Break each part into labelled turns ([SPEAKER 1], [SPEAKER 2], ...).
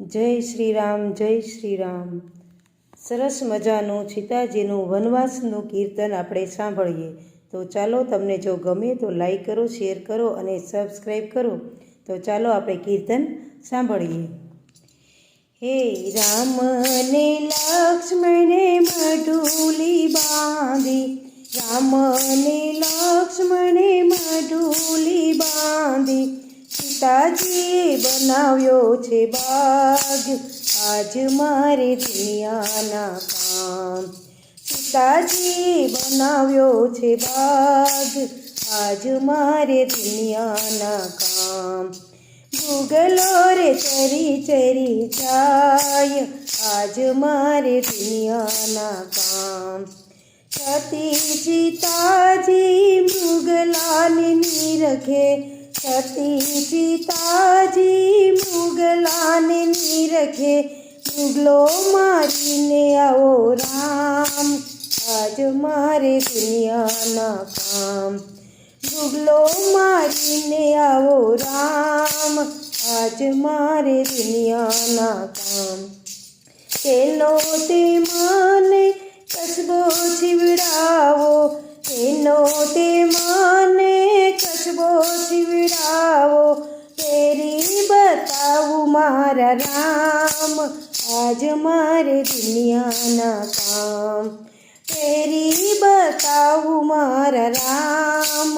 [SPEAKER 1] જય શ્રી રામ, જય શ્રી રામ. સરસ મજાનું સીતાજીનું વનવાસનું કીર્તન આપણે સાંભળીએ. તો ચાલો, તમને જો ગમે તો લાઈક કરો, શેર કરો અને સબસ્ક્રાઈબ કરો. તો ચાલો આપણે કીર્તન સાંભળીએ. હે રામ ને લક્ષ્મણે મઢુલી બાંધી, રામ ને લક્ષ્મણે મઢુલી બાંધી, સીતાજીએ બનાવ્યો છે બાગ, આજ મારે દુનિયાના કામ. સીતાજીએ બનાવ્યો છે બાગ, આજ મારે દુનિયાના કામ. ગુગલો રે ચરી ચરી જાય, આજ મારે દુનિયાના કામ. સતી સીતાજી મૃગલાને નિરખે, સતી સીતાજી મૃગલાને નિરખે, મૃગલો મારીને આવો રામ, આજ મારે દુનિયાના કામ. મૃગલો મારીને આવો રામ, આજ મારે દુનિયાના કામ. તેનો તે મને કસબો છીવડાવો, તેનો તે મને કસબો છીવડાવો, તેરી બતાવું મારા રામ, આજ મારે દુનિયાના કામ. તેરી બતાવું મારા રામ,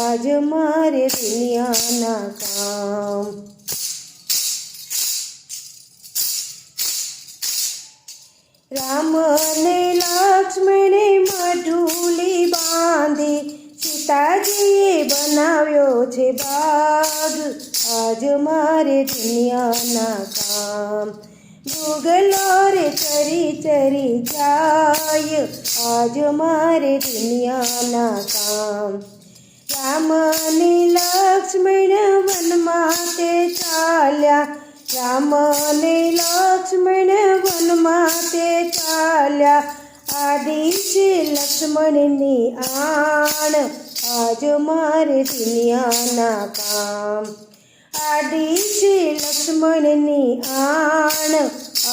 [SPEAKER 1] આજ મારે દુનિયાના કામ. રામ ને લક્ષ્મણે મઢુલી બાંધી, સીતાજીએ બનાવ્યો છે બાગ, આજ મારે દુનિયાના કામ. ગુગલો રે ચરી ચરી જાય, આજ મારે દુનિયાના કામ. રામ ને લક્ષ્મણ વનમાં તે ચાલ્યા, રામ ને લક્ષ્મણ વનમાં તે ચાલ્યા, આડી છે લક્ષ્મણની આણ, આજ મારે દુનિયાના કામ. આડી છે લક્ષ્મણની આણ,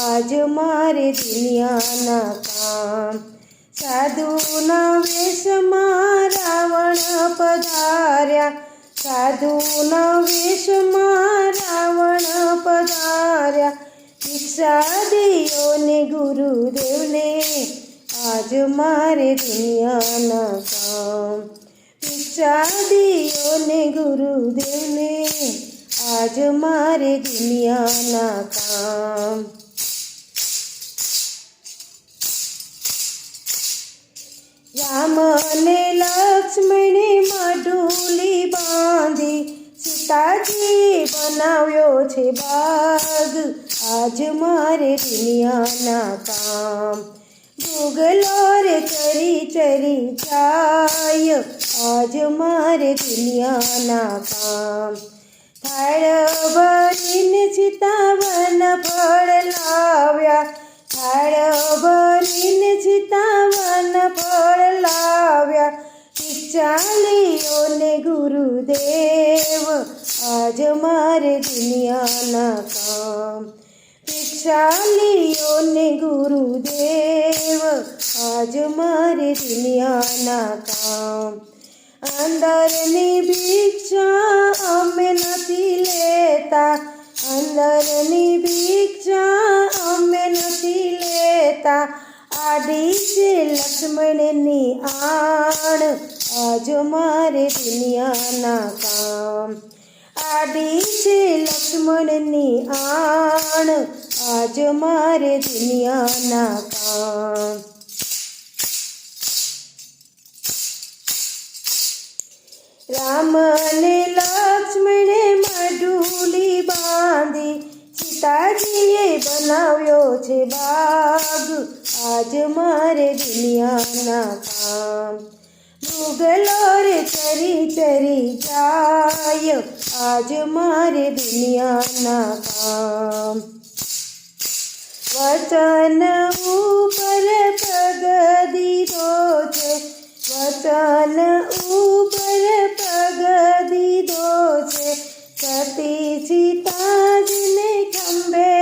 [SPEAKER 1] આજ મારે દુનિયાના કામ. સાધુના વેશમાં રાવણ પધાર્યા, સાધુના વેશમાં રાવણ પધાર્યા, ભિક્ષા દિયો ને ગુરુદેવને, આજ મારે દુનિયાના કામ. ભિક્ષા દિયો ને ગુરુદેવને, આજ મારે દુનિયાના કામ. રામ ને લક્ષ્મણે મઢુલી બાંધી, સીતાજીએ બનાવ્યો છે બાગ, આજ મારે દુનિયાના કામ. ગુગલો રે ચરી ચરી જાય, આજ મારે દુનિયાના કામ. થાળ ભરીને સીતાવન ફળ લાવ્યા, થાળ ભરીને સીતાવન ફળ લાવ્યા, ભિક્ષા લિયો ને ગુરુદેવ, આજ મારે દુનિયાના કામ. ભિક્ષા લિયો ને ગુરુદેવ, આજ મારે દુનિયાના કામ. અંદરની ભિક્ષા અમે નથી લેતા, અંદરની ભિક્ષા અમે નથી લેતા, આડી છે લક્ષ્મણની આણ, આજ મારે દુનિયાના કામ. આડી છે લક્ષ્મણની આણ, આજ મારે દુનિયાના કામ. રામ ને લક્ષ્મણે મઢુલી બાંધી, સીતાજીએ બનાવ્યો છે બાગ, આજ મારે દુનિયાના કામ. ગુગલો રે ચરી ચરી જાય, આજ મારે દુનિયાના કામ. વચન ઉપર પગ દીધો છે, વચન ઉપર પગ દીધો છે, સતી સીતાજીને ખંભે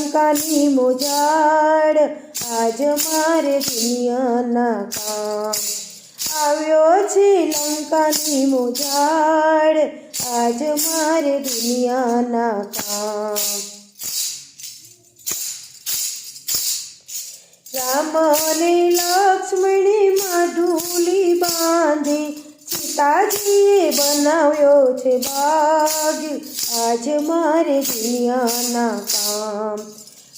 [SPEAKER 1] લંકાની મોજાડ આજ મારે દુનિયાના કામ આવ્યો છે લંકાની મોજાડ આજ મારે દુનિયાના કામ રામ અને લક્ષ્મણે માઢુલી બાંધી સીતાજીએ બનાવ્યો છે બાગ આજ મારે દુનિયાના કામ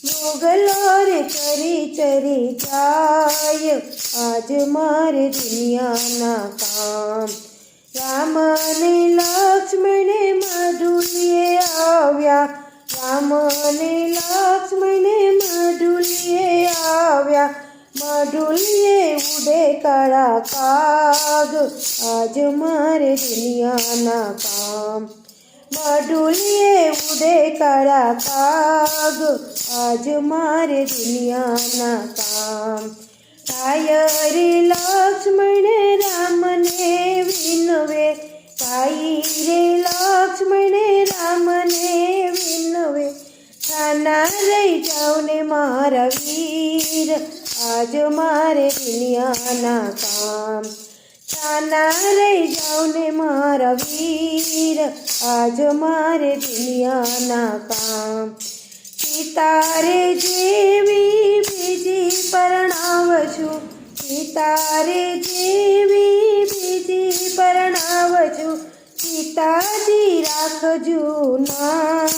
[SPEAKER 1] મોગલો રે ચરી ચરી જાય આજ મારે દુનિયાના કામ રામ અને લક્ષ્મણે માઢુલીએ આવ્યા રામ અને લક્ષ્મણે માઢુલીએ આવ્યા માઢુલીએ ઉડે કાળા કાગ આજ મારે દુનિયાના કામ માઢુલીએ ઉડે કાળા કાગ આજ મારે દુનિયાના કામ થાય રે લક્ષ્મણ રામને વિનવે થાય રે લક્ષ્મણ રામને વિનવે થાના રહી જાઉં ને મારા વીર આજ મારે દુનિયાના કામ થાના રહી જાઉં ને મારા વીર આજ મારે દુનિયાના કામ સીતારે જેવી બીજી પરણાવશું સીતારે જેવી બીજી પરણાવશું સીતાજી રાખજો નામ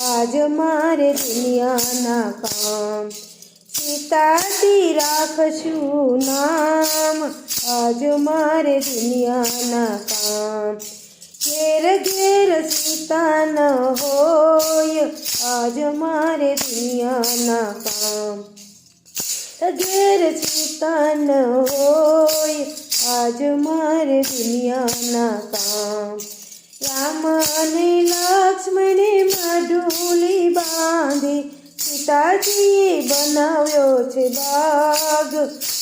[SPEAKER 1] આજ મારે દુનિયાના કામ સીતાજી રાખશું નામ આજ મારે દુનિયાના કામ ઘેર ઘેર સીતા ન હોય આજ મારે દુનિયાના કામ ઘેર સીતા ન હોય આજ મારે દુનિયાના કામ રામ અને લક્ષ્મણે માઢુલી બાંધી સીતાજીએ બનાવ્યો છે બાગ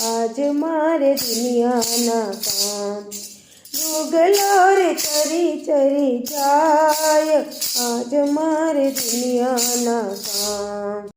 [SPEAKER 1] આજ મારે દુનિયાના કામ મોગલો રે ચરી ચરી જાય આજ મારે દુનિયાના કામ